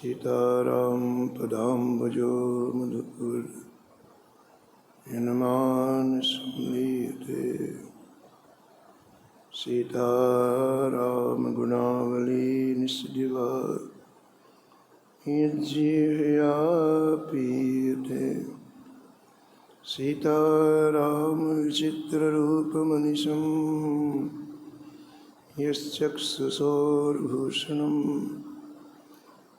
सीताराम पदाम्बुजो मधुपुर यनमानसंलीयते सीताराम गुणावली निस्दिवा यज्जिह्वया पीयते सीताराम विचित्ररूपमनिशं यश्चक्षुषोर्भूषणम्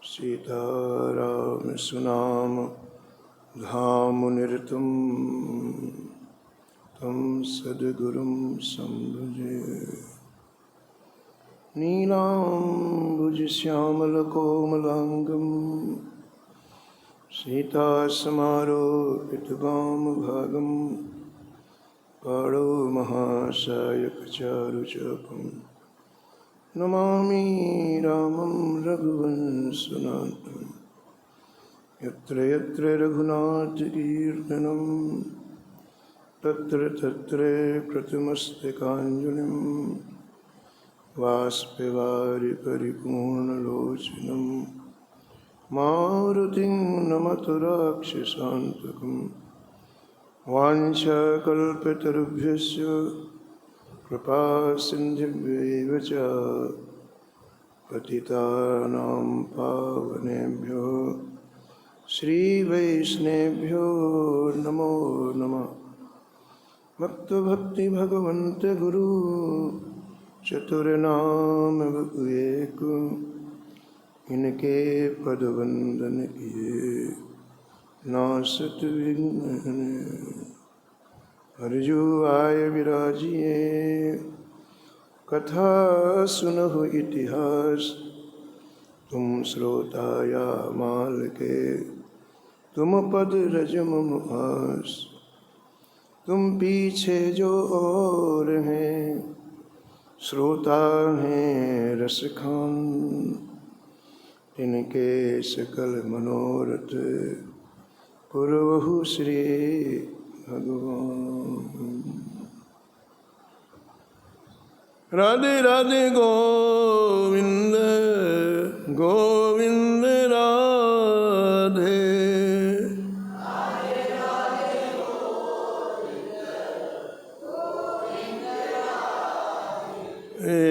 सीताराम सुनाम धामुनिरतं तं सद्गुरुं संभजे नीलाम्बुजश्यामलकोमलाङ्गं सीतासमारोपितवामभागं पाणौ महासायकचारुचापं नमामि रामं रघुवंशनाथं यत्र यत्र रघुनाथकीर्तनं तत्र तत्र कृतमस्तकाञ्जलिं बाष्पवारि परिपूर्णलोचनं मारुतिं नमत राक्षसान्तकं वाञ्छाकल्पतरुभ्यश्च कृपा सिन्धुभ्यैव च पतितानां पावनेभ्यो श्रीवैष्णवेभ्यो नमो नमः। भक्ति भगवन्त गुरु चतुर्नाम एक, इनके पद वंदन किए नासत विघ्न। हरजु आय विराजिए कथा सुनहु इतिहास, तुम श्रोताया माल के तुम पद रजम मुहास। तुम पीछे जो और हैं श्रोता हैं रसखान, इनके सकल मनोरथ पुरवहु श्री भगवान। राधे राधे गोविंद गोविंद राधे।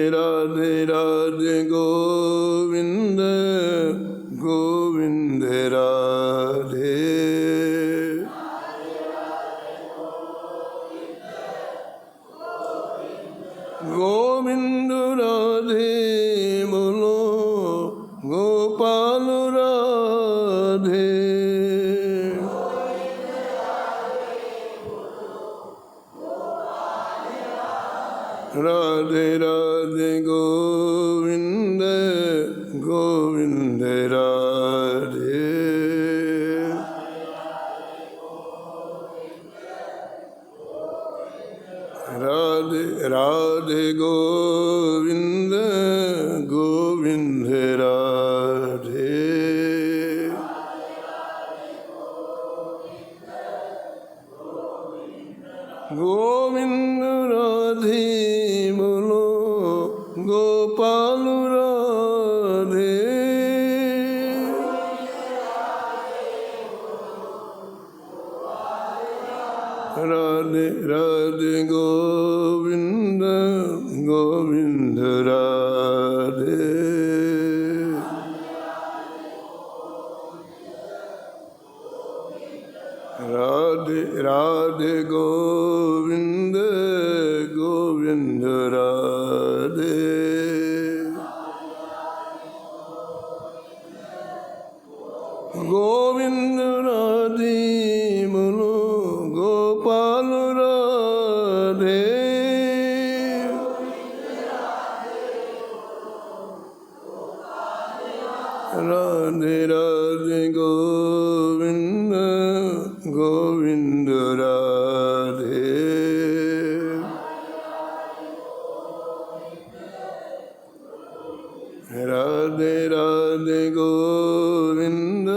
राधे राधे गोविंद गोविंद राधे। गोविंद राधे बोलो गोपाल राधे। राधे राधे गोविंद गोविंद राधे। राधे राधे गोविंद गोविंद राधे। गोविंद राधे बोलो गोपाल राधे। राधे राधे गोविंद गोविंद राधे। राधे राधे गोविंद गोविंद राधे। गोविंद राधे बोलो गोपाल राधे। राधे राधे गोविंद गोविंद राधे। राधे राधे गोविंद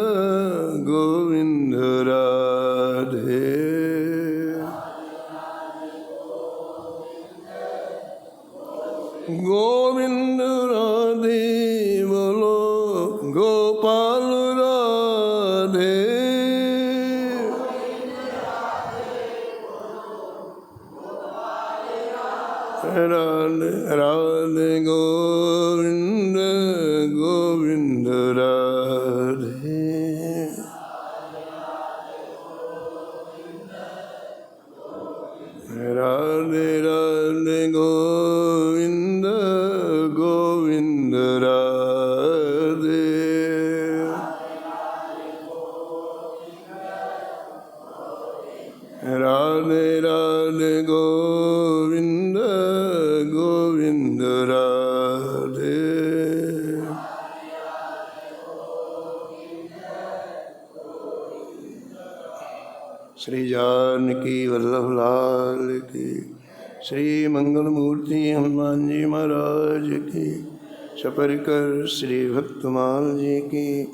गोविंद राधे। गोविंद राधे बोलो गोपाल राधे राधे गोविंद गोविंद राधे। राधे राधे गोविंद गोविंद राधे। राधे राधे गोविंद गोविंद राधे। श्री जानकी वल्लभ लाल की, श्री मंगल मूर्ति हनुमान जी महाराज की, सपरिकर श्री भक्तमाल जी की,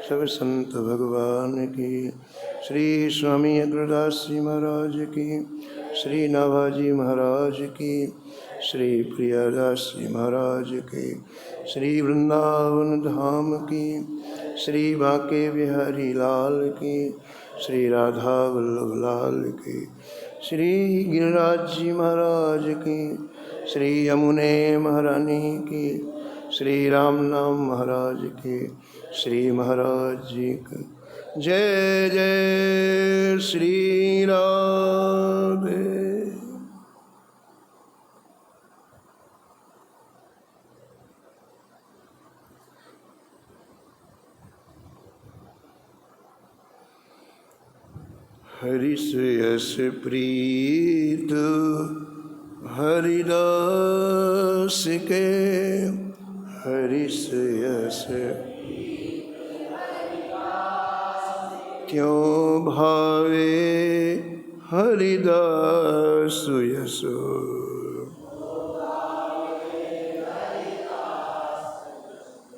सब संत भगवान की, श्री स्वामी अग्रदास जी महाराज की, श्री नाभाजी महाराज की, श्री प्रियादास जी महाराज की, श्री वृंदावन धाम की, श्री बांके बिहारी लाल की, श्री राधा वल्लभ लाल की, श्री गिरिराज जी महाराज की, श्री यमुने महारानी की, श्री राम नाम महाराज की, श्री महाराज जी का जय जय श्री राधे। हरि से यस प्रीत हरिदास के, हरि से यस क्यों भावे हरिदास यशो।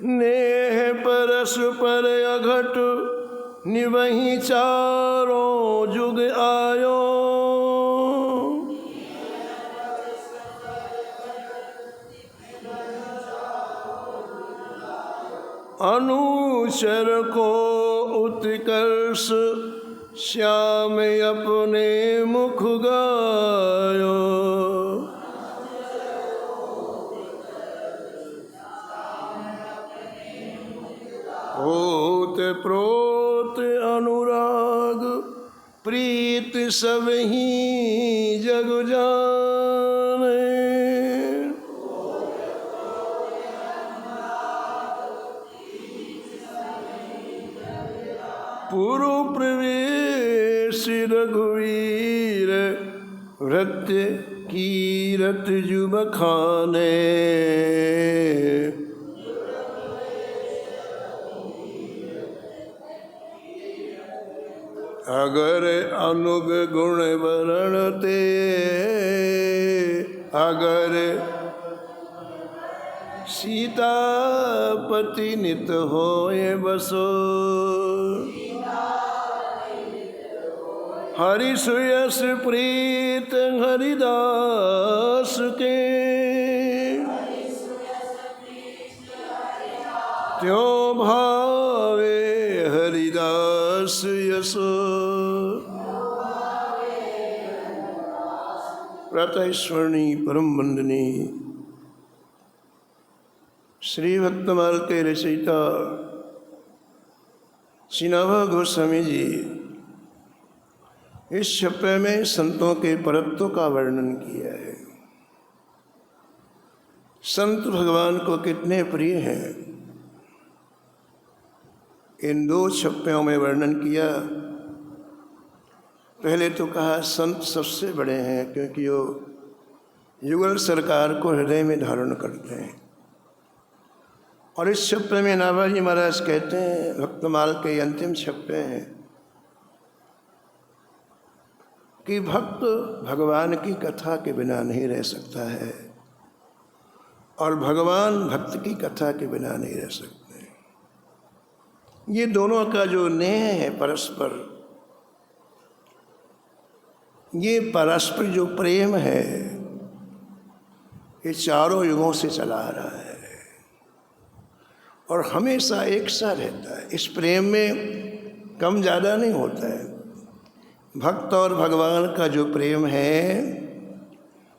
नेह परस्पर अघट निवहि चारों जुग आयो, अनुचर को उत्कर्ष श्याम अपने मुख गायो। होत प्रोत अनुराग प्रीत सब ही जग जाने, पुरु प्रवेश रघुवीर भृत्य कीरत जुब खाने। अगर अनुग गुण वर्णते, अगर सीतापति नित होए बसो, हरि सुयस प्रीत हरिदास के, त्यों भावे हरिदास यशो। प्रातः स्वर्णी परम वंदनी श्री भक्तमाल के रचयिता श्री नाभा गोस्वामी जी इस छप्पे में संतों के परत्व का वर्णन किया है। संत भगवान को कितने प्रिय हैं, इन दो छप्पों में वर्णन किया। पहले तो कहा संत सबसे बड़े हैं क्योंकि वो युगल सरकार को हृदय में धारण करते हैं। और इस छप्पे में नाभाजी महाराज कहते हैं, भक्तमाल के अंतिम छप्पे हैं, कि भक्त भगवान की कथा के बिना नहीं रह सकता है और भगवान भक्त की कथा के बिना नहीं रह सकते। ये दोनों का जो नेह है परस्पर, ये परस्पर जो प्रेम है, ये चारों युगों से चला आ रहा है और हमेशा एक सा रहता है। इस प्रेम में कम ज़्यादा नहीं होता है। भक्त और भगवान का जो प्रेम है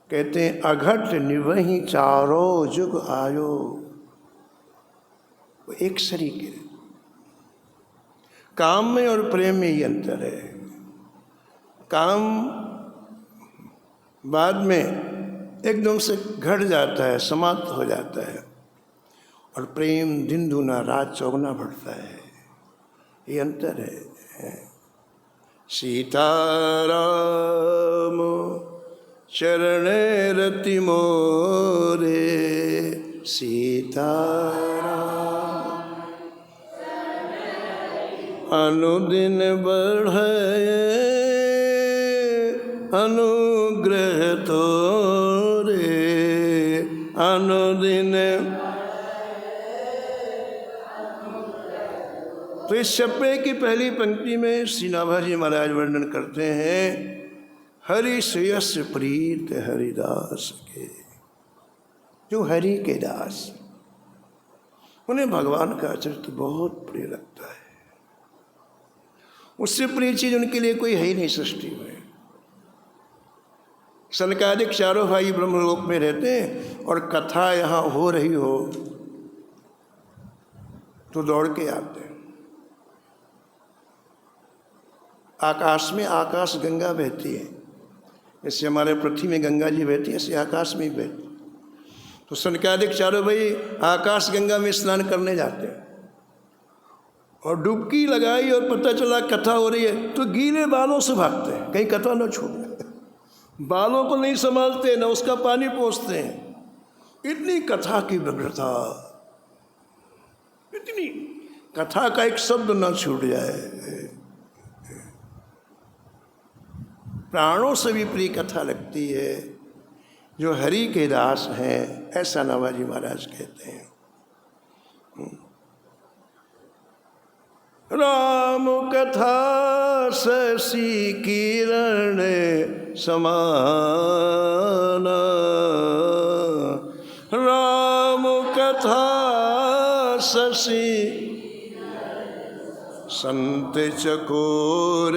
कहते हैं अघट निवहि चारों जुग आयो। वो एक शरीक है। काम में और प्रेम में ही अंतर है। काम बाद में एकदम से घट जाता है, समाप्त हो जाता है, और प्रेम दिन दूना रात चौगुना बढ़ता है। ये अंतर है। सीताराम चरणे रति मोरे, सीताराम अनुदिन बढ़े अनुग्रह तोरे, अनुदिन। तो इस छप्पे की पहली पंक्ति में श्री नाभाजी महाराज वर्णन करते हैं हरि श्रेयस प्रीत हरिदास के। जो हरि के दास, उन्हें भगवान का चरित्र बहुत प्रिय लगता है। उससे प्रिय चीज उनके लिए कोई है ही नहीं सृष्टि में। सनकादिक चारों भाई ब्रह्मलोक में रहते हैं और कथा यहाँ हो रही हो तो दौड़ के आते हैं। आकाश में आकाश गंगा बहती है, जैसे हमारे पृथ्वी में गंगा जी बहती है, ऐसे आकाश में ही बहती। तो सनकादिक चारों भाई आकाश गंगा में स्नान करने जाते हैं और डुबकी लगाई और पता चला कथा हो रही है तो गीले बालों से भागते हैं, कहीं कथा न छूट जाए। बालों को नहीं संभालते, न उसका पानी पोंछते हैं। इतनी कथा की व्यग्रता, इतनी कथा का एक शब्द न छूट जाए। प्राणों से भी प्रिय कथा लगती है जो हरि के दास हैं, ऐसा नाभाजी महाराज कहते हैं। राम कथा शशि किरण समान, राम कथा शशि संत चकोर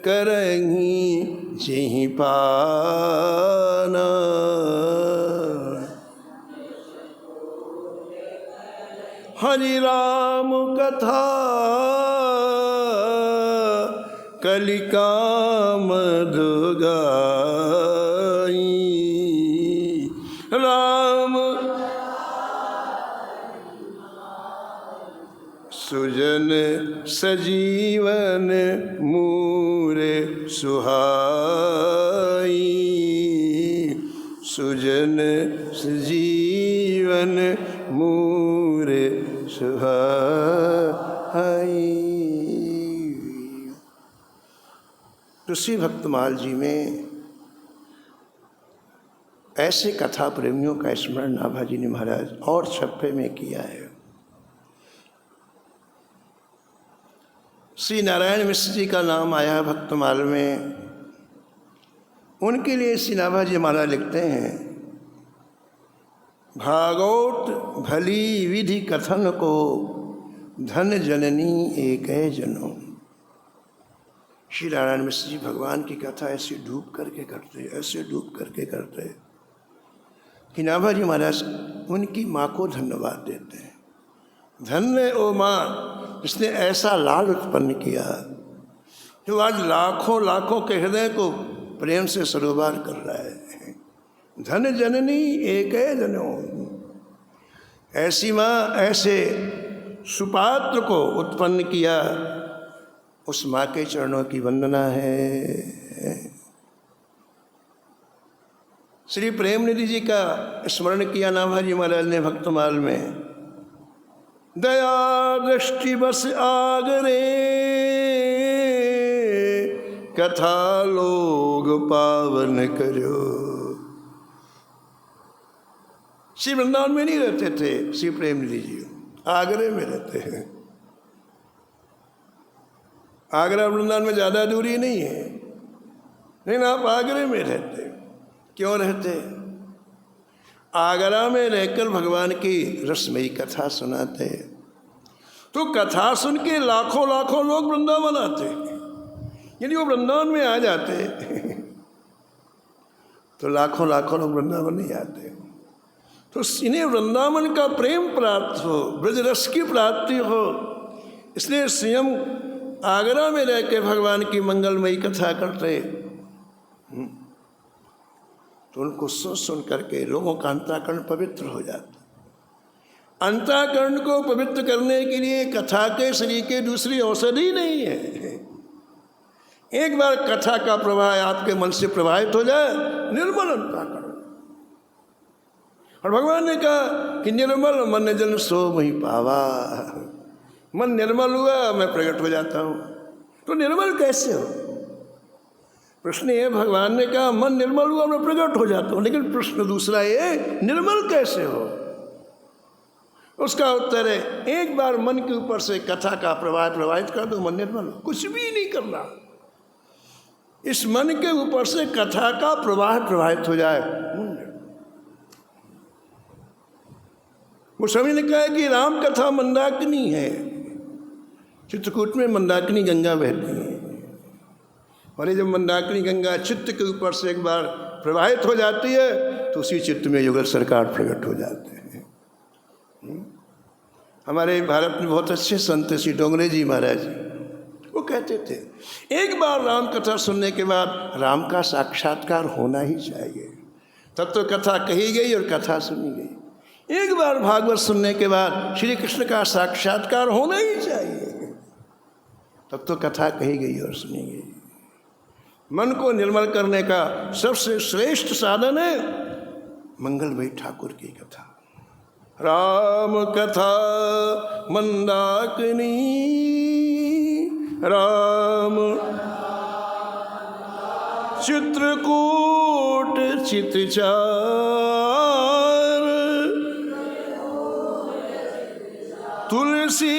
करही जिहि पाना। हरि राम कथा कलिका मधुगाई, राम सुजन सजीवन मूरे सुहाई, सुजन सजीवन मूरे सुहाई। ऋषि भक्तमाल जी में ऐसे कथा प्रेमियों का स्मरण नाभाजी ने महाराज और छप्पे में किया है। श्री नारायण मिश्र जी का नाम आया भक्तमाल में। उनके लिए श्री नाभाजी महाराज लिखते हैं, भागवत भली विधि कथन को धन जननी एक जनो। श्री नारायण मिश्र जी भगवान की कथा ऐसे डूब करके करते, ऐसे डूब करके करते कि नाभाजी महाराज उनकी माँ को धन्यवाद देते हैं। धन्य ओ माँ जिसने ऐसा लाल उत्पन्न किया, जो आज लाखों लाखों के हृदय को प्रेम से सरोबार कर रहा है। धन जननी एक जनो। ऐसी माँ, ऐसे सुपात्र को उत्पन्न किया, उस माँ के चरणों की वंदना है। श्री प्रेम निधि जी का स्मरण किया नाभाजी महाराज ने भक्तमाल में। दया दृष्टि बस आगरे, कथा लोग पावन करो। श्री वृंदावन में नहीं रहते थे श्री प्रेम निधि जी, आगरे में रहते हैं। आगरा वृंदावन में ज़्यादा दूरी नहीं है, लेकिन आप आगरे में रहते। क्यों रहते? आगरा में रहकर भगवान की रसमयी कथा सुनाते। तो कथा सुन के लाखों लाखों लोग वृंदावन आते। यदि वो वृंदावन में आ जाते तो लाखों लाखों लोग वृंदावन नहीं आते। तो इन्हें वृंदावन का प्रेम प्राप्त हो, ब्रज रस की प्राप्ति हो, इसलिए स्वयं आगरा में रह के भगवान की मंगलमयी कथा करते। तो उनको सुन सुन करके लोगों का अंतःकरण पवित्र हो जाता। अंतःकरण को पवित्र करने के लिए कथा के श्री के दूसरी औषधि नहीं है। एक बार कथा का प्रवाह आपके मन से प्रवाहित हो जाए, निर्मल अंतःकरण। और भगवान ने कहा कि निर्मल मन जन सो वही पावा। मन निर्मल हुआ, मैं प्रकट हो जाता हूँ। तो निर्मल कैसे हो? प्रश्न ये, भगवान ने कहा मन निर्मल हुआ मैं प्रकट हो जाता हूँ, लेकिन प्रश्न दूसरा ये, निर्मल कैसे हो? उसका उत्तर है, एक बार मन के ऊपर से कथा का प्रवाह प्रवाहित कर दो, मन निर्मल हो। कुछ भी नहीं करना, इस मन के ऊपर से कथा का प्रवाह प्रवाहित हो जाए। गोस्वामी ने कहा कि राम कथा मंदाकिनी है। चित्रकूट में मंदाकिनी गंगा बहती है, और ये जब मंदाकिनी गंगा चित्त के ऊपर से एक बार प्रवाहित हो जाती है तो उसी चित्त में युगल सरकार प्रकट हो जाते हैं। हमारे भारत में बहुत अच्छे संत श्री डोंगरे जी महाराज जी, वो कहते थे एक बार राम कथा सुनने के बाद राम का साक्षात्कार होना ही चाहिए। तब तो कथा कही गई और कथा सुनी गई। एक बार भागवत सुनने के बाद श्री कृष्ण का साक्षात्कार होना ही चाहिए। तब तो कथा कही गई और सुनी गई। मन को निर्मल करने का सबसे श्रेष्ठ साधन है मंगलमयी ठाकुर की कथा। राम कथा मंदाकिनी, राम चित्रकूट चितचार, तुलसी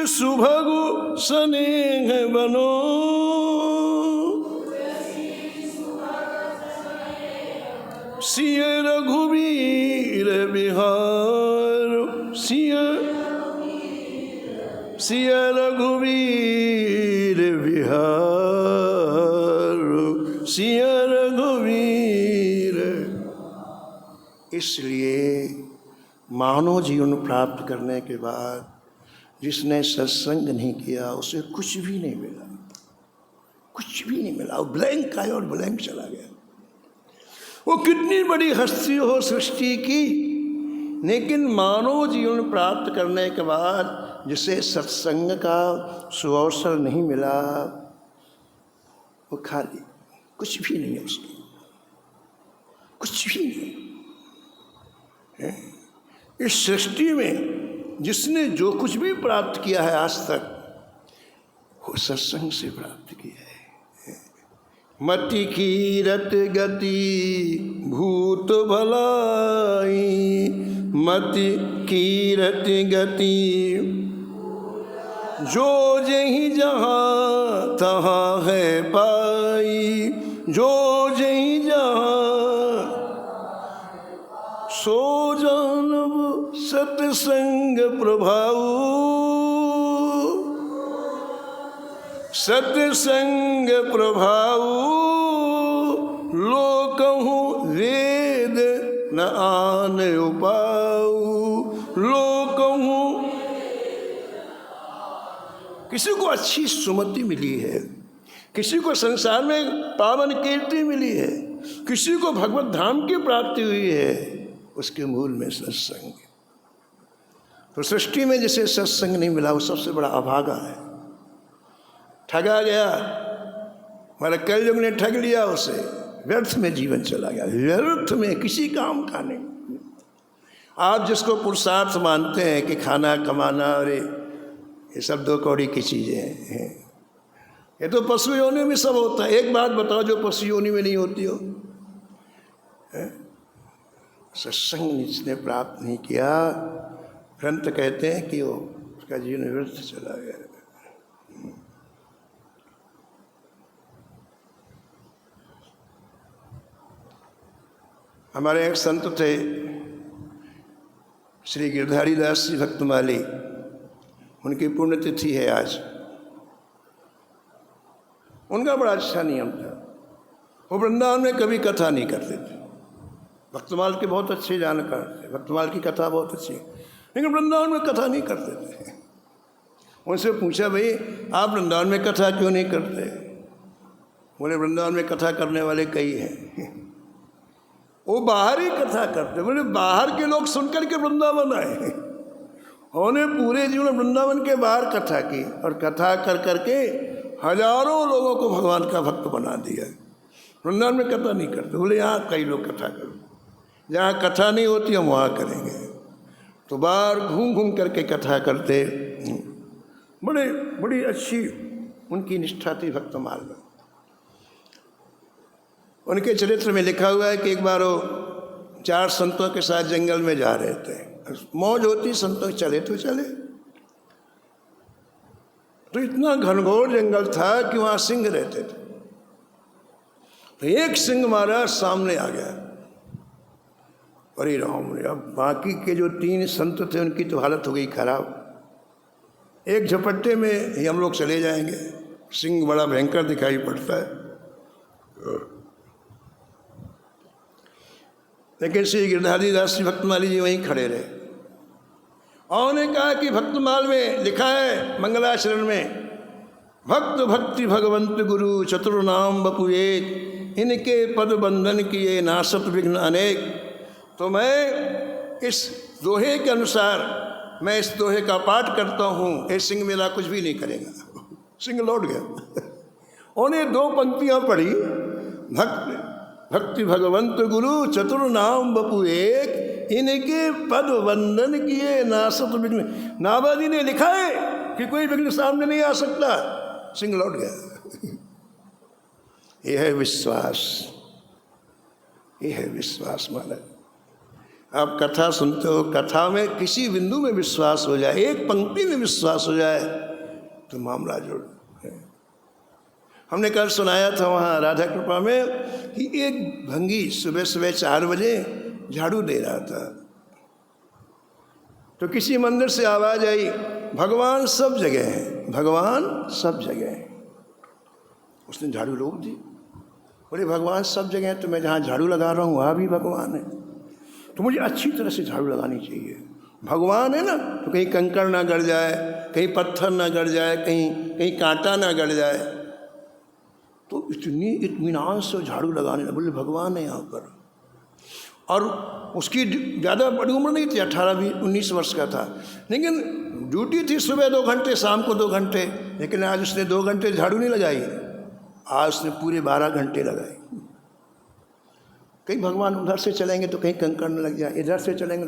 सुभगु स्नेह बनो, सिय रघुवीर बिहार, सिय रघुवीर बिहार, सिय रघुवीर। इसलिए मानव जीवन प्राप्त करने के बाद जिसने सत्संग नहीं किया उसे कुछ भी नहीं मिला, कुछ भी नहीं मिला। वो ब्लैंक आया और ब्लैंक चला गया। वो कितनी बड़ी हस्ती हो सृष्टि की, लेकिन मानव जीवन प्राप्त करने के बाद जिसे सत्संग का सुअवसर नहीं मिला, वो खाली, कुछ भी नहीं है उसकी, कुछ भी नहीं है। इस सृष्टि में जिसने जो कुछ भी प्राप्त किया है आज तक, वो सत्संग से प्राप्त किया है। मति कीरत गति भूत भलाई, मति कीरत गति जो जहीं जहाँ तहाँ है पाई, जो जहीं जहाँ सो जानब सत्संग प्रभाऊ, सत्संग प्रभाऊ लोकहु वेद न आन उपाऊ, लोकहु। किसी को अच्छी सुमति मिली है, किसी को संसार में पावन कीर्ति मिली है, किसी को भगवत धाम की प्राप्ति हुई है, उसके मूल में सत्संग। तो सृष्टि में जिसे सत्संग नहीं मिला वो सबसे बड़ा अभागा है, ठगा गया। हमारा कलयुग ने ठग लिया उसे, व्यर्थ में जीवन चला गया, व्यर्थ में, किसी काम का नहीं। आप जिसको पुरुषार्थ मानते हैं कि खाना कमाना और ये सब दो कौड़ी की चीज़ें हैं, ये तो पशु योनि में सब होता है। एक बात बताओ जो पशु योनि में नहीं होती हो। सत्संग जिसने प्राप्त नहीं किया, ग्रंथ कहते हैं कि वो उसका जीवन व्यर्थ चला गया। हमारे एक संत थे श्री गिरधारी दास जी भक्तमाली, उनकी पुण्यतिथि है आज। उनका बड़ा अच्छा नियम था, वो वृंदावन में कभी कथा नहीं करते थे। भक्तमाल के बहुत अच्छे जानकार थे, भक्तमाल की कथा बहुत अच्छी, लेकिन वृंदावन में कथा नहीं करते थे। उनसे पूछा, भाई आप वृंदावन में कथा क्यों नहीं करते? बोले वृंदावन में कथा करने वाले कई हैं, वो बाहर ही कथा करते। बोले बाहर के लोग सुनकर के वृंदावन आए, उन्होंने पूरे जीवन वृंदावन के बाहर कथा की और कथा कर करके हजारों लोगों को भगवान का भक्त बना दिया। वृंदावन में कथा नहीं करते। बोले यहाँ कई लोग कथा करो, जहाँ कथा नहीं होती हम वहाँ करेंगे। तो बाहर घूम घूम करके कथा करते। बड़ी अच्छी उनकी निष्ठा थी भक्तमाल में। उनके चरित्र में लिखा हुआ है कि एक बार वो 4 संतों के साथ जंगल में जा रहे थे। मौज होती संतों, चले तो चले। तो इतना घनघोर जंगल था कि वहाँ सिंह रहते थे। तो एक सिंह महाराज सामने आ गया। अरे राम रे, अब बाकी के जो 3 संत थे उनकी तो हालत हो गई खराब। एक झपट्टे में ही हम लोग चले जाएंगे। सिंह बड़ा भयंकर दिखाई पड़ता है। लेकिन श्री गिरधारी दास जी भक्तमाली जी वहीं खड़े रहे और उन्होंने कहा कि भक्तमाल में लिखा है मंगलाचरण में, भक्त भक्ति भगवंत गुरु चतुर नाम बपु एक, इनके पद बंधन किए नासत विघ्न अनेक। तो मैं इस दोहे के अनुसार मैं इस दोहे का पाठ करता हूँ, ये सिंह मेरा कुछ भी नहीं करेगा। सिंह लौट गया। उन्हें 2 पंक्तियाँ पढ़ी, भक्ति भगवंत गुरु चतुर नाम बपु एक, इनके पद वंदन किए नासत विघ्न। नाभाजी ने लिखा है कि कोई विघ्न सामने नहीं आ सकता। सिंह लौट गया। यह है विश्वास, यह है विश्वास। महाराज आप कथा सुनते हो, कथा में किसी बिंदु में विश्वास हो जाए, एक पंक्ति में विश्वास हो जाए तो मामला जुड़। हमने कल सुनाया था वहाँ राधा कृपा में कि एक भंगी सुबह सुबह 4 बजे झाड़ू दे रहा था। तो किसी मंदिर से आवाज़ आई, भगवान सब जगह हैं, भगवान सब जगह हैं। उसने झाड़ू रोक दी। बोले भगवान सब जगह हैं तो मैं जहाँ झाड़ू लगा रहा हूँ वहाँ भी भगवान है, तो मुझे अच्छी तरह से झाड़ू लगानी चाहिए। भगवान है ना, तो कहीं कंकड़ ना गड़ जाए, कहीं पत्थर ना गड़ जाए, कहीं कांटा ना गड़ जाए। तो इतनी इत्मीनान से झाड़ू लगाने लगे। बोले भगवान है यहाँ पर। और उसकी ज़्यादा बड़ी उम्र नहीं थी, 18-19 वर्ष का था, लेकिन ड्यूटी थी सुबह 2 घंटे, शाम को 2 घंटे। लेकिन आज उसने 2 घंटे झाड़ू नहीं लगाई, आज उसने पूरे 12 घंटे लगाए। कहीं भगवान उधर से चलेंगे तो कहीं कंकड़ न लग जाए, इधर से चलेंगे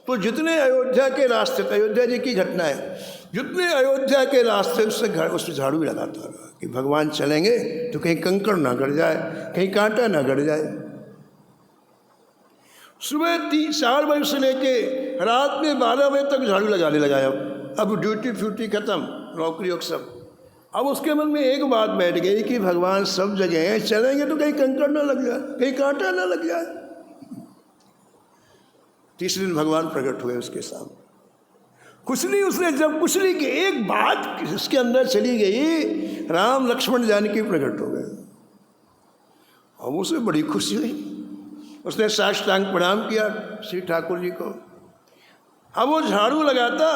तो जितने अयोध्या के रास्ते, अयोध्या जी की घटना है, जितने अयोध्या के रास्ते उससे झाड़ू भी लगाता रहा कि भगवान चलेंगे तो कहीं कंकड़ ना गड़ जाए, कहीं कांटा ना गड़ जाए। सुबह 3-4 बजे से लेके रात में 12 बजे तक झाड़ू लगाने लगाया। अब ड्यूटी फ्यूटी खत्म, नौकरी और सब। अब उसके मन में एक बात बैठ गई कि भगवान सब जगह हैं, चलेंगे तो कहीं कंकड़ ना लग जाए, कहीं कांटा ना लग जाए। तीसरे दिन भगवान प्रकट हुए उसके सामने। कुशली, उसने जब कुशली की एक बात उसके अंदर चली गई, राम लक्ष्मण जानकी प्रकट हो गए। अब उसे बड़ी खुशी हुई। उसने साष्टांग प्रणाम किया श्री ठाकुर जी को। अब वो झाड़ू लगाता,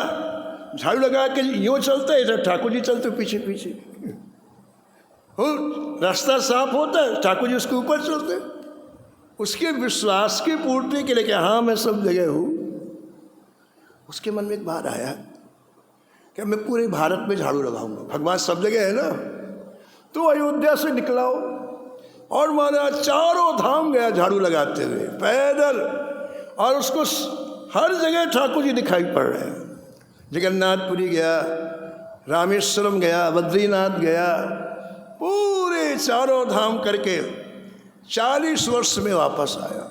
झाड़ू लगा के यूँ चलता है, इधर ठाकुर जी चलते पीछे पीछे। हो रास्ता साफ होता है, ठाकुर जी उसके ऊपर चलते। उसके विश्वास की पूर्ति के लिए कि हाँ मैं सब जगह हूँ, उसके मन में एक बात आया कि मैं पूरे भारत में झाड़ू लगाऊंगा, भगवान सब जगह है ना। तो अयोध्या से निकलाओ और महाराज चारों धाम गया झाड़ू लगाते हुए पैदल, और उसको हर जगह ठाकुर जी दिखाई पड़ रहे हैं। जगन्नाथपुरी गया, रामेश्वरम गया, बद्रीनाथ गया, पूरे चारों धाम करके 40 वर्ष में वापस आया।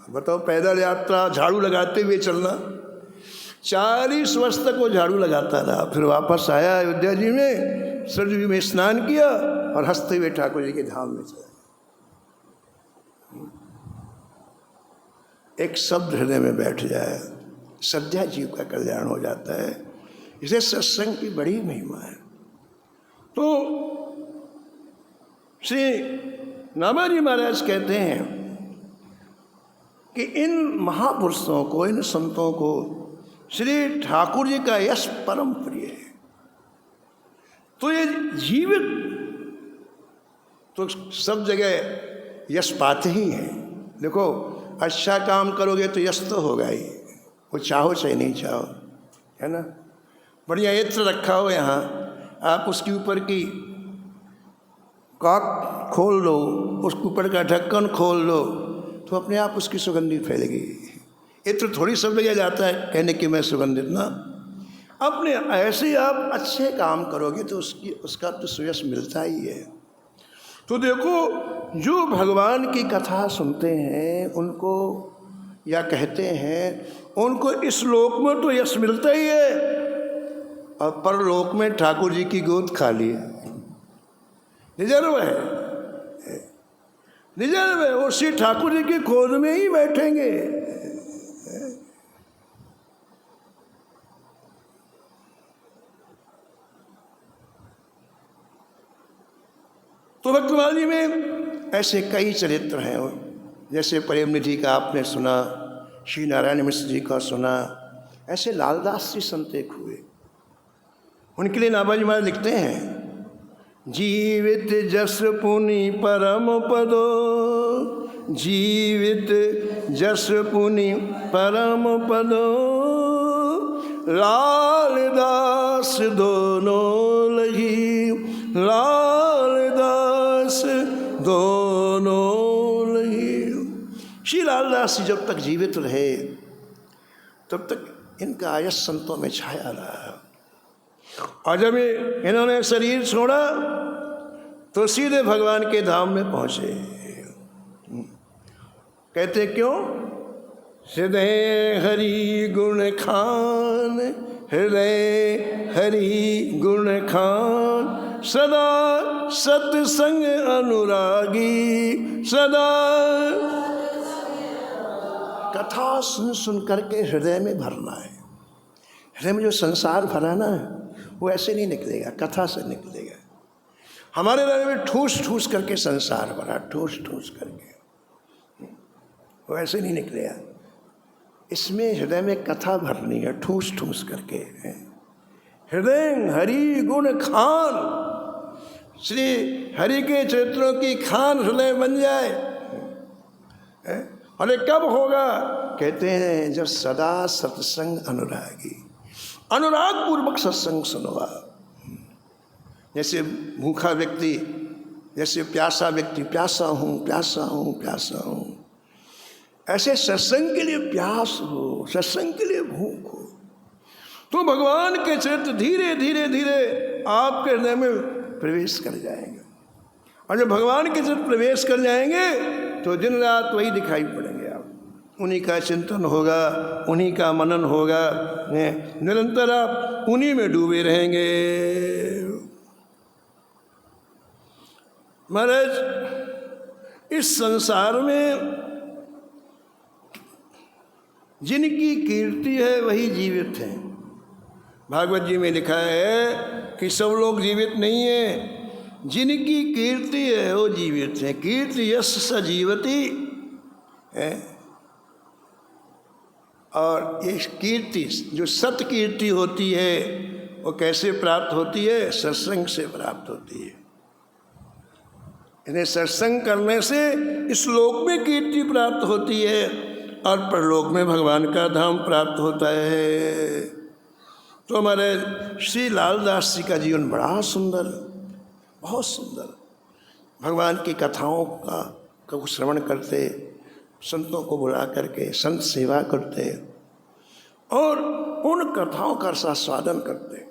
बताओ, पैदल यात्रा झाड़ू लगाते हुए चलना, 40 वर्ष तक वो झाड़ू लगाता रहा। फिर वापस आया अयोध्या जी में, सरयू में स्नान किया और हंसते हुए ठाकुर जी के धाम में चला। एक शब्द हृदय में बैठ जाए, सद्या जीव का कल्याण हो जाता है। इसे सत्संग की बड़ी महिमा है। तो श्री नाभाजी महाराज कहते हैं कि इन महापुरुषों को, इन संतों को श्री ठाकुर जी का यश परम प्रिय है। तो ये जीवित तो सब जगह यश पाते ही हैं। देखो, अच्छा काम करोगे तो यश तो होगा ही, वो चाहो चाहे नहीं चाहो, है ना। बढ़िया यत्र रखा हो यहाँ, आप उसके ऊपर की कॉक खोल लो, उसके ऊपर का ढक्कन खोल लो, तो अपने आप उसकी सुगंधी फैलेगी। इत्र थोड़ी सब जगह जाता है कहने कि मैं सुगंधित ना, अपने ऐसे आप अच्छे काम करोगे तो उसका तो सुयश मिलता ही है। तो देखो, जो भगवान की कथा सुनते हैं उनको या कहते हैं, उनको इस लोक में तो यश मिलता ही है, और परलोक में ठाकुर जी की गोद खाली है, रिजर्व है, रिजर्व है। वो श्री ठाकुर जी की गोद में ही बैठेंगे। तो भक्तमाली में ऐसे कई चरित्र हैं, जैसे प्रेम निधि का आपने सुना, श्री नारायण मिश्र जी का सुना, ऐसे लालदास जी संत एक हुए। उनके लिए नाभाजी महाराज लिखते हैं, जीवित जस पुनि परम पदो, जीवित जस पुनि परम पदो, लालदास दोनों लगी, लालदास दोनों लगी। श्री लालदास जी जब तक जीवित रहे तब तक इनका यश संतों में छाया रहा, और जब इन्होंने शरीर छोड़ा तो सीधे भगवान के धाम में पहुँचे। कहते क्यों? हृदय हरि गुण खान, हृदय हरि गुण खान, सदा सत्संग अनुरागी, सदा कथा सुन सुन करके हृदय में भरना है। हृदय में जो संसार भरा ना, वो ऐसे नहीं निकलेगा, कथा से निकलेगा। हमारे हृदय में ठूस ठूस करके संसार भरा, ठूस ठूस करके, वो ऐसे नहीं निकलेगा। इसमें हृदय में कथा भरनी है, ठूस ठूस करके। हृदय हरि गुण खान, श्री हरि के चरित्रों की खान हृदय बन जाए। और ये कब होगा? कहते हैं जब सदा सत्संग अनुरागी, अनुराग पूर्वक सत्संग सुनवा। जैसे भूखा व्यक्ति, जैसे प्यासा व्यक्ति, प्यासा हूँ प्यासा हूँ प्यासा हूँ, ऐसे सत्संग के लिए प्यास हो, सत्संग के लिए भूख हो, तो भगवान के चरित्र धीरे धीरे धीरे आपके हृदय में प्रवेश कर जाएंगे। और जब भगवान के चरित्र प्रवेश कर जाएंगे तो दिन रात वही दिखाई पड़ेंगे। आप उन्हीं का चिंतन होगा, उन्हीं का मनन होगा, निरंतर आप उन्हीं में डूबे रहेंगे। महाराज, इस संसार में जिनकी कीर्ति है वही जीवित हैं। भागवत जी में लिखा है कि सब लोग जीवित नहीं हैं, जिनकी कीर्ति है वो जीवित हैं। कीर्ति यश स जीवति है। और ये कीर्ति जो सत्य कीर्ति होती है वो कैसे प्राप्त होती है? सत्संग से प्राप्त होती है। इन्हें सत्संग करने से इस लोक में कीर्ति प्राप्त होती है और परलोक में भगवान का धाम प्राप्त होता है। तो हमारे श्री लालदास जी का जीवन बड़ा सुंदर, बहुत सुंदर। भगवान की कथाओं का श्रवण करते, संतों को बुला करके संत सेवा करते और उन कथाओं का रसास्वादन करते,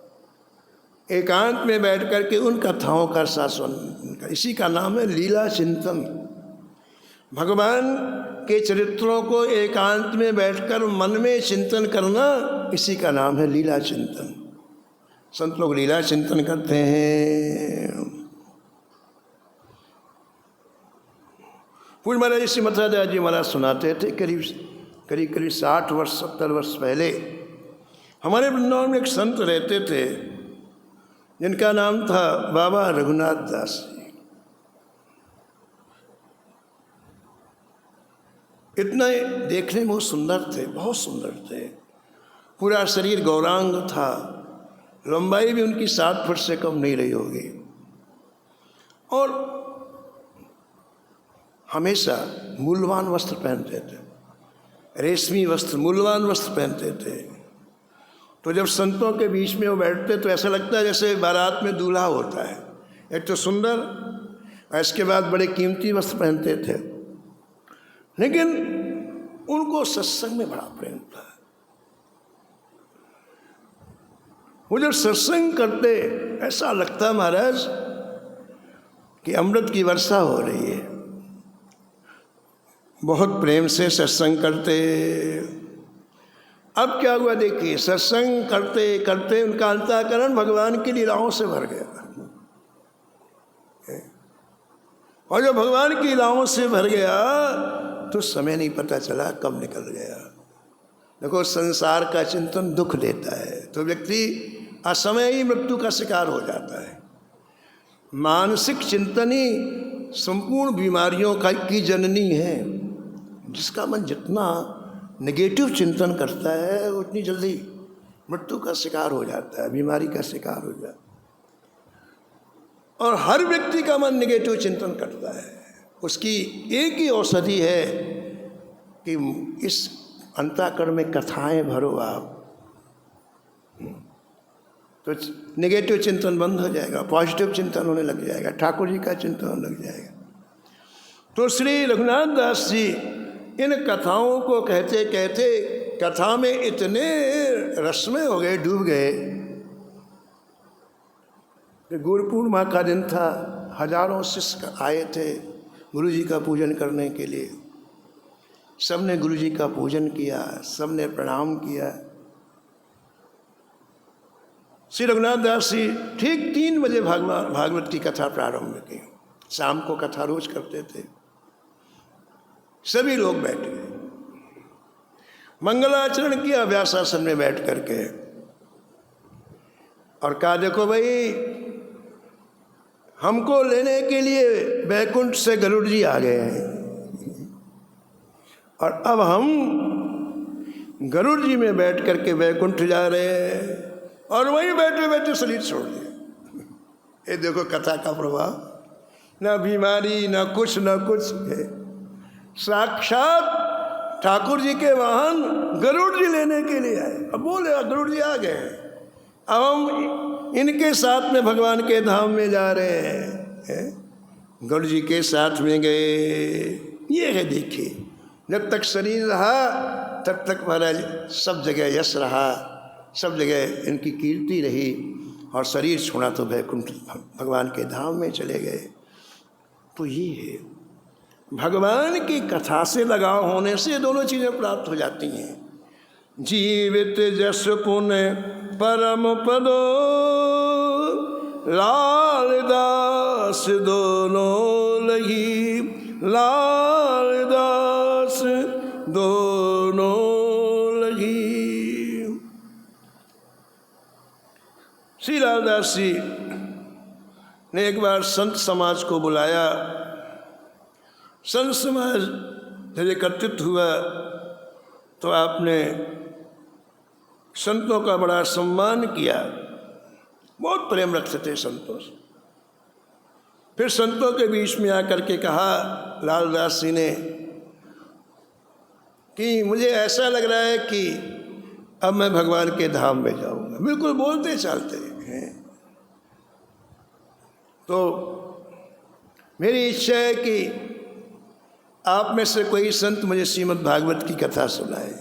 एकांत में बैठ करके उन कथाओं का रसास्वादन। इसी का नाम है लीला चिंतन। भगवान के चरित्रों को एकांत में बैठकर मन में चिंतन करना, इसी का नाम है लीला चिंतन। संत लोग लीला चिंतन करते हैं। पूज्य महाराज श्री मथुरादास जी महाराज सुनाते थे, करीब 60 वर्ष 70 वर्ष पहले हमारे वृंदावन में एक संत रहते थे जिनका नाम था बाबा रघुनाथ दास जी। इतना देखने में वो सुंदर थे, बहुत सुंदर थे। पूरा शरीर गौरांग था, लंबाई भी उनकी 7 फुट से कम नहीं रही होगी। और हमेशा मूल्यवान वस्त्र पहनते थे, रेशमी वस्त्र, मूल्यवान वस्त्र पहनते थे। तो जब संतों के बीच में वो बैठते तो ऐसा लगता है जैसे बारात में दूल्हा होता है। एक तो सुंदर और इसके बाद बड़े कीमती वस्त्र पहनते थे। लेकिन उनको सत्संग में बड़ा प्रेम था। वो जब सत्संग करते ऐसा लगता महाराज कि अमृत की वर्षा हो रही है। बहुत प्रेम से सत्संग करते। अब क्या हुआ देखिए, सत्संग करते करते उनका अंतःकरण भगवान की लीलाओं से भर गया। और जब भगवान की लीलाओं से भर गया तो समय नहीं पता चला कब निकल गया। देखो, संसार का चिंतन दुख देता है तो व्यक्ति असमय ही मृत्यु का शिकार हो जाता है। मानसिक चिंतन ही संपूर्ण बीमारियों की जननी है। जिसका मन जितना नेगेटिव चिंतन करता है उतनी जल्दी मृत्यु का शिकार हो जाता है, बीमारी का शिकार हो जाता है। और हर व्यक्ति का मन नेगेटिव चिंतन करता है। उसकी एक ही औषधि है कि इस अंतःकरण में कथाएं भरो आप, तो नेगेटिव चिंतन बंद हो जाएगा, पॉजिटिव चिंतन होने लग जाएगा, ठाकुर जी का चिंतन होने लग जाएगा। तो श्री रघुनाथ दास जी इन कथाओं को कहते कहते कथा में इतने रसमय हो गए, डूब गए कि गुरु पूर्णिमा का दिन था। हजारों शिष्य आए थे गुरु जी का पूजन करने के लिए। सबने गुरु जी का पूजन किया, सबने प्रणाम किया। श्री रघुनाथ दास जी ठीक 3 बजे भागवत की कथा प्रारंभ की। शाम को कथा रोज करते थे। सभी लोग बैठ गए, मंगलाचरण किया व्यासासन में बैठ करके और कहा, देखो भाई, हमको लेने के लिए बैकुंठ से गरुड़ जी आ गए हैं और अब हम गरुड़ जी में बैठ करके बैकुंठ जा रहे हैं और वहीं बैठे बैठे शरीर छोड़ दिए। ये देखो कथा का प्रभाव, ना बीमारी ना कुछ है। साक्षात ठाकुर जी के वाहन गरुड़ जी लेने के लिए आए। अब बोले गरुड़ जी आ गए, अब हम इनके साथ में भगवान के धाम में जा रहे हैं। गरुड़ जी के साथ में गए। ये है देखिए, जब तक शरीर रहा तब तक महाराज सब जगह यश रहा, सब जगह इनकी कीर्ति रही। और शरीर छोड़ा तो वैकुंठ भगवान के धाम में चले गए। तो ये है, भगवान की कथा से लगाव होने से दोनों चीज़ें प्राप्त हो जाती हैं। जीवित जस पुण्य परम पदो, लाल दास दोनों लगी, लाल दास दोनों लगी। श्री लालदास जी ने एक बार संत समाज को बुलाया। संत समाज जब एकत्रित हुआ तो आपने संतों का बड़ा सम्मान किया, बहुत प्रेम रखते थे संतों से। फिर संतों के बीच में आकर के कहा लालदास जी ने कि मुझे ऐसा लग रहा है कि अब मैं भगवान के धाम में जाऊंगा। बिल्कुल बोलते चलते हैं। तो मेरी इच्छा है कि आप में से कोई संत मुझे श्रीमद् भागवत की कथा सुनाए।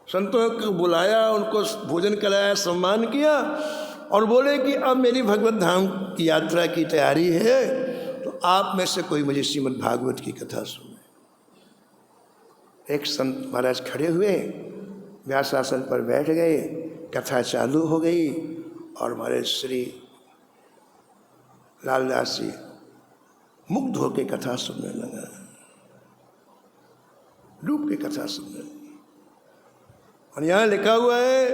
संतों को बुलाया, उनको भोजन कराया, सम्मान किया और बोले कि अब मेरी भगवत धाम की यात्रा की तैयारी है, तो आप में से कोई मुझे श्रीमद् भागवत की कथा सुनाए। एक संत महाराज खड़े हुए, व्यासासन पर बैठ गए, कथा चालू हो गई और हमारे श्री लालदास जी मुग्ध होकर कथा सुनने लगा, डूब के कथा सुनने लगा। और यहाँ लिखा हुआ है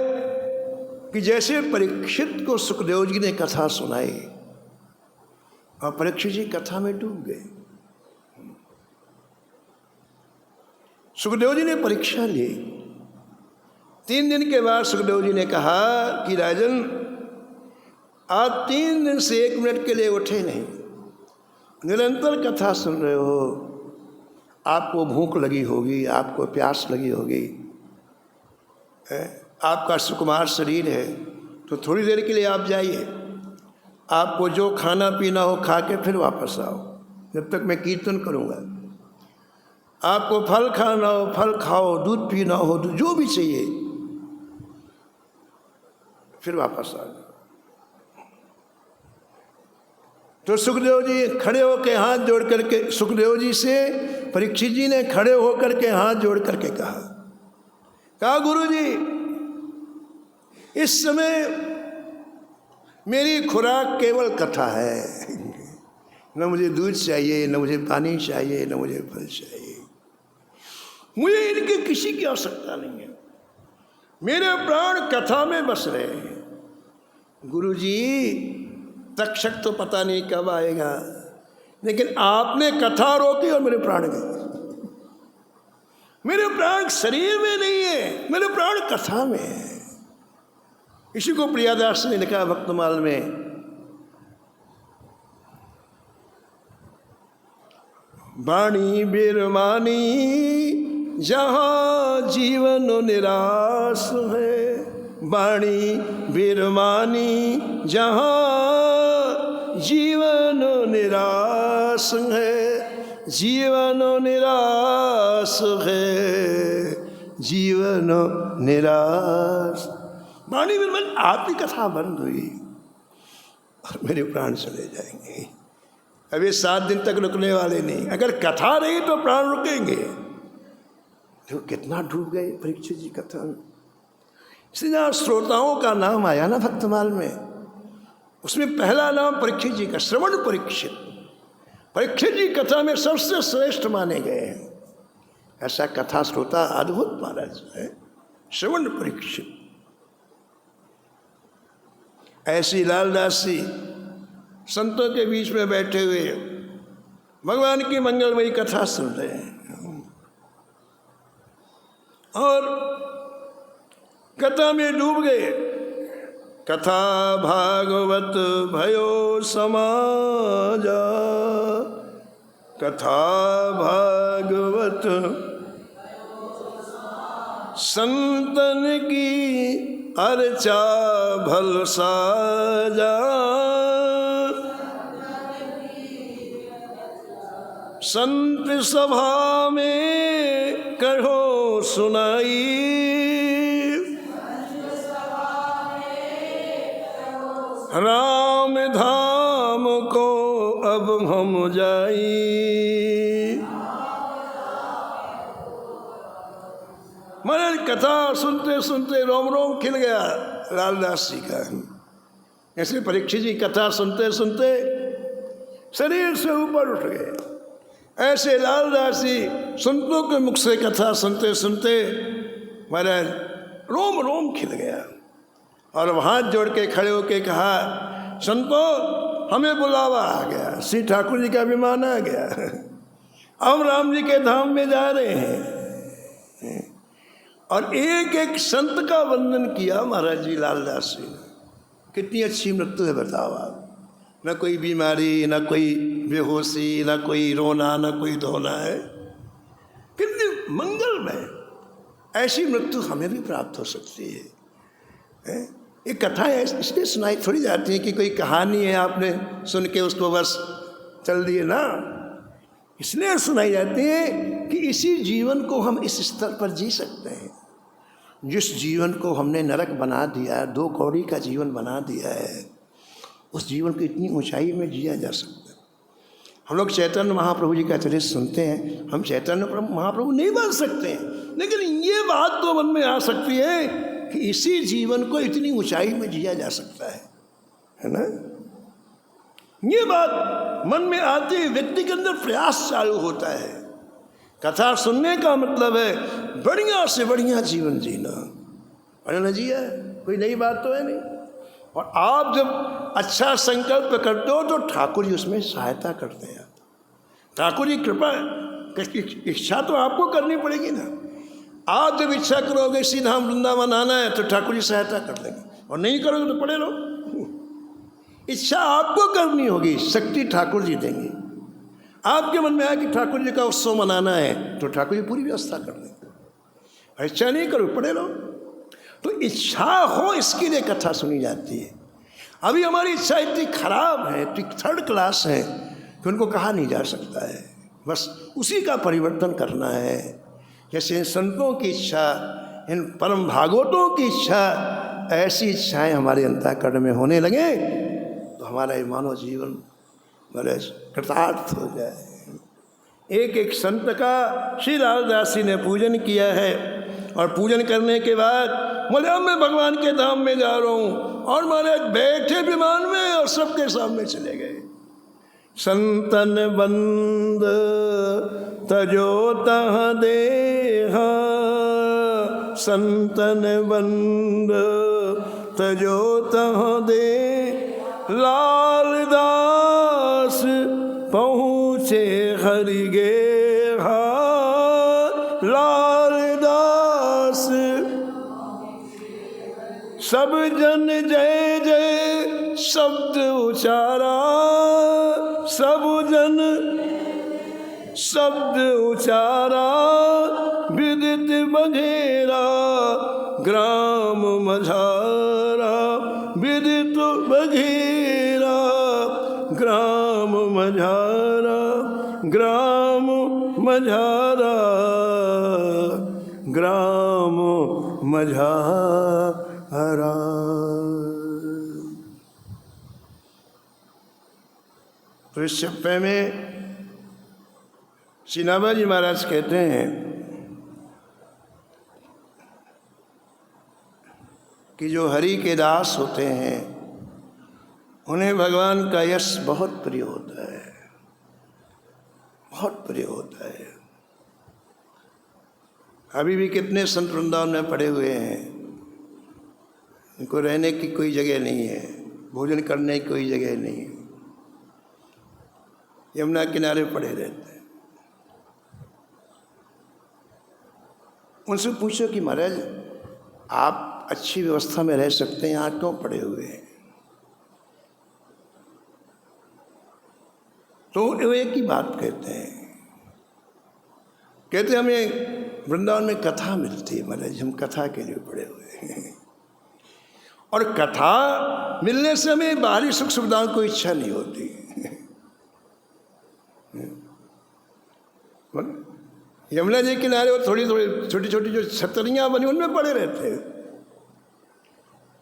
कि जैसे परीक्षित को सुखदेव जी ने कथा सुनाई और परीक्षित जी कथा में डूब गए। सुखदेव जी ने परीक्षा ली। 3 दिन के बाद सुखदेव जी ने कहा कि राजन, आप 3 दिन से 1 मिनट के लिए उठे नहीं, निरंतर कथा सुन रहे हो। आपको भूख लगी होगी, आपको प्यास लगी होगी, आपका सुकुमार शरीर है, तो थोड़ी देर के लिए आप जाइए, आपको जो खाना पीना हो खा के फिर वापस आओ, जब तक मैं कीर्तन करूँगा। आपको फल खाना हो फल खाओ, दूध पीना हो तो जो भी चाहिए, फिर वापस आ जाओ। तो सुखदेव जी खड़े होकर हाथ जोड़ करके, सुखदेव जी से परीक्षित जी ने खड़े होकर के हाथ जोड़ करके कहा गुरु जी, इस समय मेरी खुराक केवल कथा है, न मुझे दूध चाहिए, न मुझे पानी चाहिए, न मुझे फल चाहिए, मुझे इनकी किसी की आवश्यकता नहीं है, मेरे प्राण कथा में बस रहे हैं। गुरु जी, तक्षक तो पता नहीं कब आएगा, लेकिन आपने कथा रोकी और मेरे प्राण गए। मेरे प्राण शरीर में नहीं है, मेरे प्राण कथा में है। इसी को प्रियादास ने लिखा भक्तमाल में, वाणी बिरमानी जहाँ जीवन निराश है, वाणी बिरमानी जहाँ जीवन निराश है, जीवन निराश है, जीवन निराश। वाणी बिरमानी, आपकी कथा बंद हुई और मेरे प्राण चले जाएंगे। अब ये 7 दिन तक रुकने वाले नहीं, अगर कथा रही तो प्राण रुकेंगे। देखो कितना डूब गए परीक्षित जी कथा में। इसलिए जहाँ श्रोताओं का नाम आया ना भक्तमाल में, उसमें पहला नाम परीक्षित जी का, श्रवण परीक्षित। परीक्षित जी कथा में सबसे श्रेष्ठ माने गए हैं। ऐसा कथा श्रोता अद्भुत महाराज है, श्रवण परीक्षित। ऐसी लालदास जी संतों के बीच में बैठे हुए भगवान की मंगलमयी कथा सुन रहे हैं, और कथा में डूब गए। कथा भागवत भयो समाजा, कथा भागवत संतन की अर्चा भल साजा, संत सभा में कहो सुनाई, राम धाम को अब हम जाई। महाराज कथा सुनते सुनते रोम रोम खिल गया लालदास जी का। ऐसे परीक्षित जी कथा सुनते सुनते शरीर से ऊपर उठ गए। ऐसे लालदास जी संतों के मुख से कथा सुनते सुनते महाराज रोम रोम खिल गया, और हाथ जोड़ के खड़े होके कहा, संतों हमें बुलावा आ गया, श्री ठाकुर जी का विमान आ गया, हम राम जी के धाम में जा रहे हैं। और एक एक संत का वंदन किया महाराज जी लालदास जी ने। कितनी अच्छी मृत्यु है बताओ आप। न कोई बीमारी, न कोई बेहोशी, न कोई रोना, न कोई धोना है। कितनी मंगलमय। ऐसी मृत्यु हमें भी प्राप्त हो सकती है। ये कथाएं इसलिए सुनाई थोड़ी जाती है कि कोई कहानी है आपने सुन के उसको बस चल दिए ना, इसलिए सुनाई जाती है कि इसी जीवन को हम इस स्तर पर जी सकते हैं। जिस जीवन को हमने नरक बना दिया है, 2 कौड़ी का जीवन बना दिया है, उस जीवन को इतनी ऊंचाई में जिया जा सकता है। हम लोग चैतन्य महाप्रभु जी का चरित्र सुनते हैं, हम चैतन्य महाप्रभु नहीं बन सकते हैं, लेकिन ये बात तो मन में आ सकती है कि इसी जीवन को इतनी ऊंचाई में जिया जा सकता है ना। ये बात मन में आते ही व्यक्ति के अंदर प्रयास चालू होता है। कथा सुनने का मतलब है बढ़िया से बढ़िया जीवन जीना, और ना जिया कोई नई बात तो है नहीं। और आप जब अच्छा संकल्प करते हो तो ठाकुर जी उसमें सहायता करते हैं। ठाकुर जी कृपा इच्छा तो आपको करनी पड़ेगी ना। आप जब इच्छा करोगे सीधा हम वृंदावन आना है तो ठाकुर जी सहायता कर देंगे, और नहीं करोगे तो पड़े रहो। इच्छा आपको करनी होगी, शक्ति ठाकुर जी देंगे। आपके मन में आया कि ठाकुर जी का उत्सव मनाना है तो ठाकुर जी पूरी व्यवस्था कर देंगे। इच्छा नहीं करो, पड़े रहो। तो इच्छा हो इसके लिए कथा सुनी जाती है। अभी हमारी इच्छा इतनी खराब है, इतनी थर्ड क्लास है कि उनको कहा नहीं जा सकता है। बस उसी का परिवर्तन करना है। जैसे इन संतों की इच्छा, इन परम भागवतों की इच्छा, ऐसी इच्छाएं हमारे अंतःकरण में होने लगे तो हमारा ये मानव जीवन बड़े कृतार्थ हो जाए। एक एक संत का श्री रामदास जी ने पूजन किया है, और पूजन करने के बाद बोले अब मैं भगवान के धाम में जा रहा हूँ, और महाराज बैठे विमान में और सबके सामने चले गए। संतन बंद तजो तह देहा, संतन बंद तजो तह दे, लाल दास पहुँचे हरि गेहा, लाल दास सब जन जय जय शब्द उचारा, सब जन शब्द उचारा, विदित बघेरा ग्राम मझारा, विदित बघेरा ग्राम मझारा, ग्राम मझारा, ग्राम मझारा। तो इस चप्पे में श्री नाभाजी महाराज कहते हैं कि जो हरि के दास होते हैं उन्हें भगवान का यश बहुत प्रिय होता है, बहुत प्रिय होता है। अभी भी कितने संत वृंदावन में पड़े हुए हैं, इनको रहने की कोई जगह नहीं है, भोजन करने की कोई जगह नहीं है, यमुना किनारे पड़े रहते हैं। उनसे पूछो कि महाराज आप अच्छी व्यवस्था में रह सकते हैं, यहाँ क्यों पड़े हुए हैं? तो वो एक ही बात कहते हैं, कहते हमें वृंदावन में कथा मिलती है महाराज, हम कथा के लिए पड़े हुए हैं। और कथा मिलने से हमें बाहरी सुख सुविधाओं को इच्छा नहीं होती। यमुना जी किनारे और थोड़ी थोड़ी छोटी छोटी जो छतरियाँ बनी उनमें पड़े रहते हैं,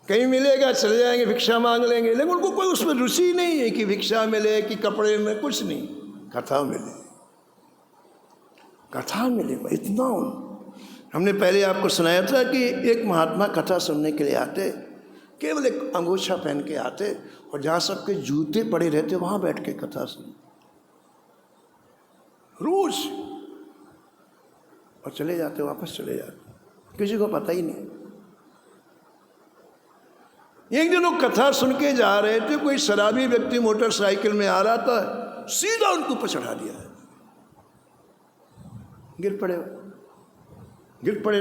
कहीं मिलेगा चले जाएंगे, भिक्षा मांग लेंगे, लेकिन उनको कोई उसमें रुचि नहीं है कि भिक्षा मिले कि कपड़े में, कुछ नहीं, कथा मिले, कथा मिले। इतना हमने पहले आपको सुनाया था कि एक महात्मा कथा सुनने के लिए आते, केवल एक अंगोछा पहन के आते, और जहाँ सबके जूते पड़े रहते वहाँ बैठ के कथा सुन रोज, और चले जाते, वापस चले जाते, किसी को पता ही नहीं। एक दिन वो कथा सुन के जा रहे थे, कोई शराबी व्यक्ति मोटरसाइकिल में आ रहा था, सीधा उनको ऊपर चढ़ा दिया, गिर पड़े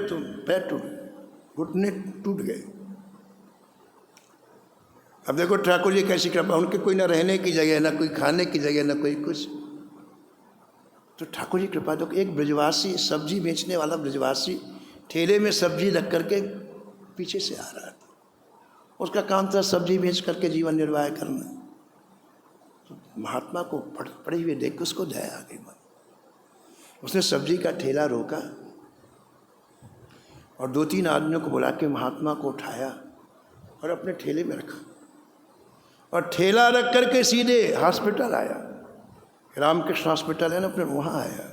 तो पैर टूट गए, घुटने टूट गए। अब देखो ठाकुर जी कैसी कृपा, उनके कोई ना रहने की जगह, ना कोई खाने की जगह, ना कोई कुछ। तो ठाकुर जी कृपा, तो एक ब्रजवासी, सब्जी बेचने वाला ब्रजवासी ठेले में सब्जी रख करके पीछे से आ रहा था, उसका काम था सब्जी बेच करके जीवन निर्वाह करना। तो महात्मा को पड़े हुए देख के उसको दया आ गई मन, उसने सब्जी का ठेला रोका और 2-3 आदमियों को बुला के महात्मा को उठाया और अपने ठेले में रखा, और ठेला रख करके सीधे हॉस्पिटल आया, रामकृष्ण हॉस्पिटल है ना अपने, वहाँ आया।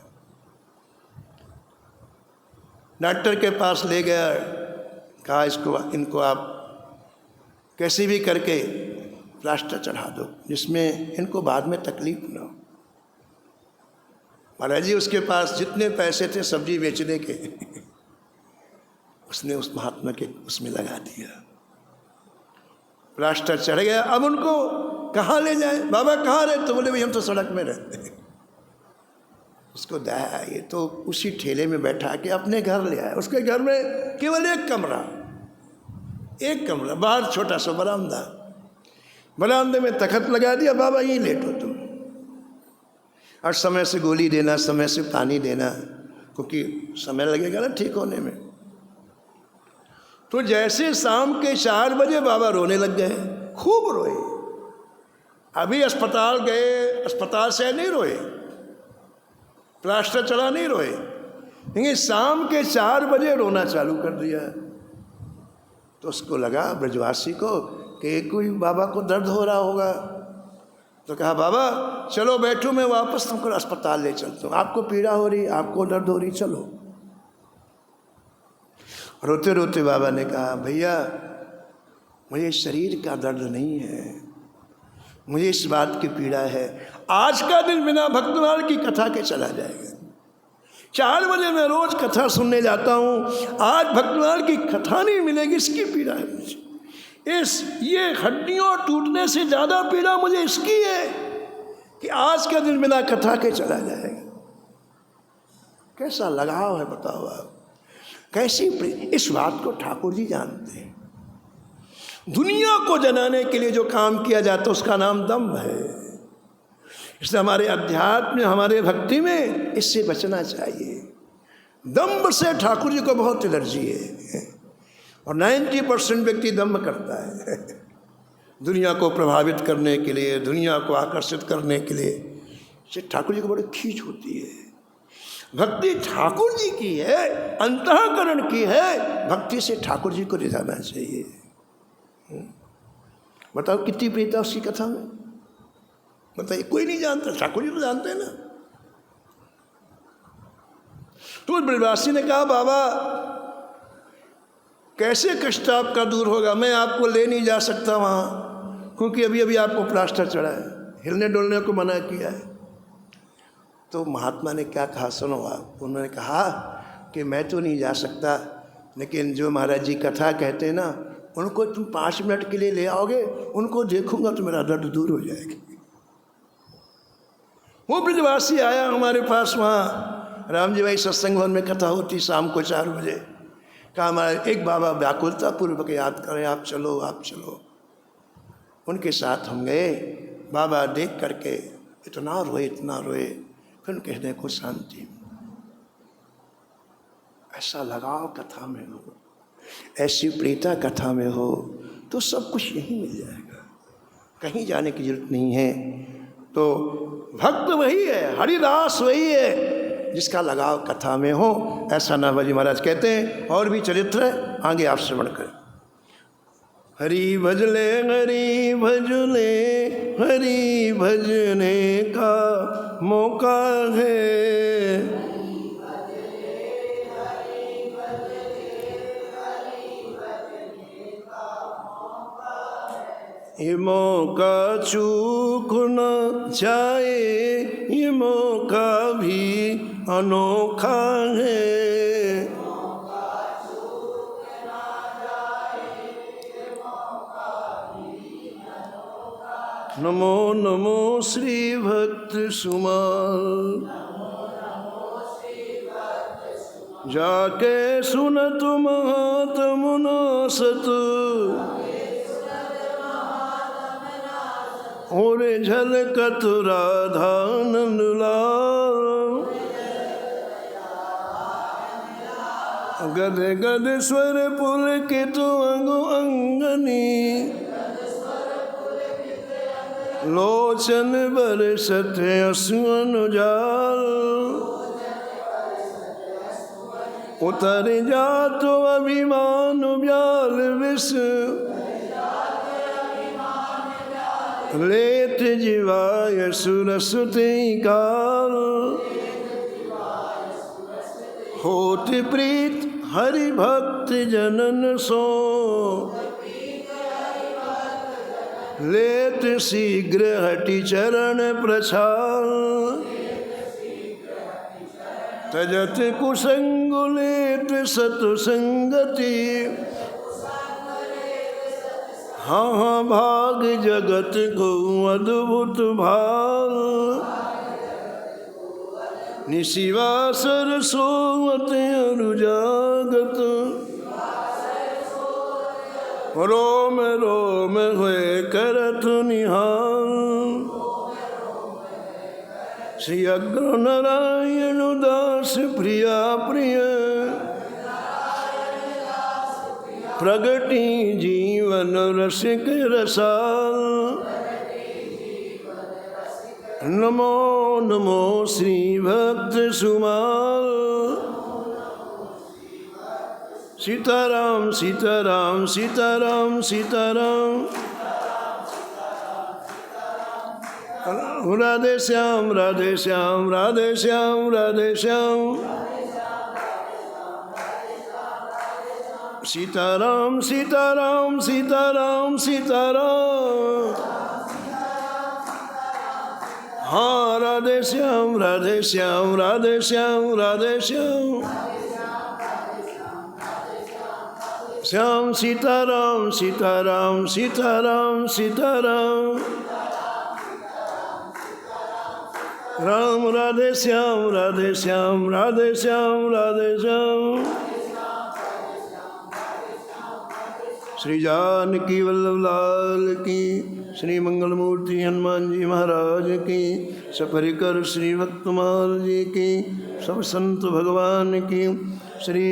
डॉक्टर के पास ले गया, कहा इनको आप कैसे भी करके प्लास्टर चढ़ा दो जिसमें इनको बाद में तकलीफ ना हो। महाराज जी उसके पास जितने पैसे थे सब्जी बेचने के उसने उस महात्मा के उसमें लगा दिया, प्लास्टर चढ़ गया। अब उनको कहाँ ले जाए, बाबा कहाँ रहते? तो बोले भाई हम तो सड़क में रहते हैं। उसको दया, ये तो उसी ठेले में बैठा के अपने घर ले आया। उसके घर में केवल एक कमरा, बाहर छोटा सा बरामदा, बरामदे में तखत लगा दिया, बाबा यहीं लेटो तुम, और समय से गोली देना, समय से पानी देना, क्योंकि समय लगेगा ना ठीक होने में। तो जैसे शाम के 4 बजे बाबा रोने लग गए, खूब रोए। अभी अस्पताल गए, अस्पताल से नहीं रोए, प्लास्टर चला नहीं रोए, लेकिन शाम के 4 बजे रोना चालू कर दिया। तो उसको लगा, ब्रजवासी को, कि कोई बाबा को दर्द हो रहा होगा। तो कहा, बाबा चलो बैठो, मैं वापस तुमको अस्पताल ले चलता हूँ, आपको पीड़ा हो रही, आपको दर्द हो रही, चलो। रोते रोते बाबा ने कहा, भैया मुझे शरीर का दर्द नहीं है, मुझे इस बात की पीड़ा है, आज का दिन बिना भक्तमाल की कथा के चला जाएगा। 4 बजे मैं रोज कथा सुनने जाता हूँ, आज भक्तमाल की कथा नहीं मिलेगी, इसकी पीड़ा है मुझे। ये हड्डियों टूटने से ज़्यादा पीड़ा मुझे इसकी है कि आज का दिन बिना कथा के चला जाएगा। कैसा लगाव है बताओ आप, कैसी इस बात को ठाकुर जी जानते हैं। दुनिया को जनाने के लिए जो काम किया जाता है उसका नाम दम्भ है। इसलिए हमारे अध्यात्म में, हमारे भक्ति में इससे बचना चाहिए। दम्भ से ठाकुर जी को बहुत एलर्जी है, और 90% व्यक्ति दम्भ करता है दुनिया को प्रभावित करने के लिए, दुनिया को आकर्षित करने के लिए। इससे ठाकुर जी को बड़ी खींच होती है। भक्ति ठाकुर जी की है, अंतःकरण की है, भक्ति से ठाकुर जी को रिझाना चाहिए। बताओ कितनी प्रियता उसकी कथा में, बताइए। कोई नहीं जानता, ठाकुर जी तो जानते हैं ना। तो ब्रजवासी ने कहा, बाबा कैसे कष्ट आपका दूर होगा, मैं आपको ले नहीं जा सकता वहाँ, क्योंकि अभी अभी आपको प्लास्टर चढ़ा है, हिलने डुलने को मना किया है। तो महात्मा ने क्या कहा सुनो आप। उन्होंने कहा कि मैं तो नहीं जा सकता, लेकिन जो महाराज जी कथा कहते हैं ना, उनको तुम 5 मिनट के लिए ले आओगे, उनको देखूंगा तो मेरा दर्द दूर हो जाएगा। वो ब्रजवासी आया हमारे पास, वहाँ राम जी भाई सत्संग भवन में कथा होती शाम को 4 बजे। कहा, हमारे एक बाबा व्याकुलता पूर्वक याद करें, आप चलो आप चलो। उनके साथ हम गए। बाबा देख करके इतना रोए, इतना रोए, फिर कहने को शांति। ऐसा लगाव कथा में हो, ऐसी प्रीता कथा में हो, तो सब कुछ यहीं मिल जाएगा, कहीं जाने की जरूरत नहीं है। तो भक्त वही है, हरिदास वही है जिसका लगाव कथा में हो। ऐसा नाभाजी महाराज कहते हैं। और भी चरित्र है, आगे आप श्रवण करें। हरि भजले हरि भजले, हरि भजने का मौका है, ये मौका चूक न जाए, ये मौका भी अनोखा है। नमो नमो श्री भक्त सुमाल, जाके सुनत महात्म नासत, और झलकत राधा नंदलाल। गद गद स्वर पुलकित अंगो अंगनी, लोचन बरसत असुअन जाल। उतर जात अभिमान ब्याल विष, लेत जीवाय सुरसुते काल। होत प्रीत हरि भक्त जनन सो, लेत शीघ्र हटि चरण प्रछाल। तजत कुसंग लेत सतसंगति, हाँ हाँ भाग जगत को अद्भुत भाग। निशिवा सरसोवत अनुजागत रोम रोम हुए करत निहाल श्री अग्र नारायण दास प्रिया प्रिय प्रगति जीवन रसिक रसाल नमो नमो श्री भक्त सुमाल सीताराम सीताराम सीताराम सीताराम राधे श्याम राधे श्याम राधे श्याम राधे श्याम सीताराम सीताराम सीताराम सीताराम हाँ राधे श्याम राधे श्याम राधे श्याम राधे श्याम श्याम सीताराम सीताराम सीताराम सीताराम राम राधे श्याम राधे श्याम राधे श्याम राधे श्याम श्री जानकी वल्लभ लाल की श्री मंगलमूर्ति हनुमान जी महाराज की सपरिकर श्री भक्तमाल जी की सब संत भगवान की श्री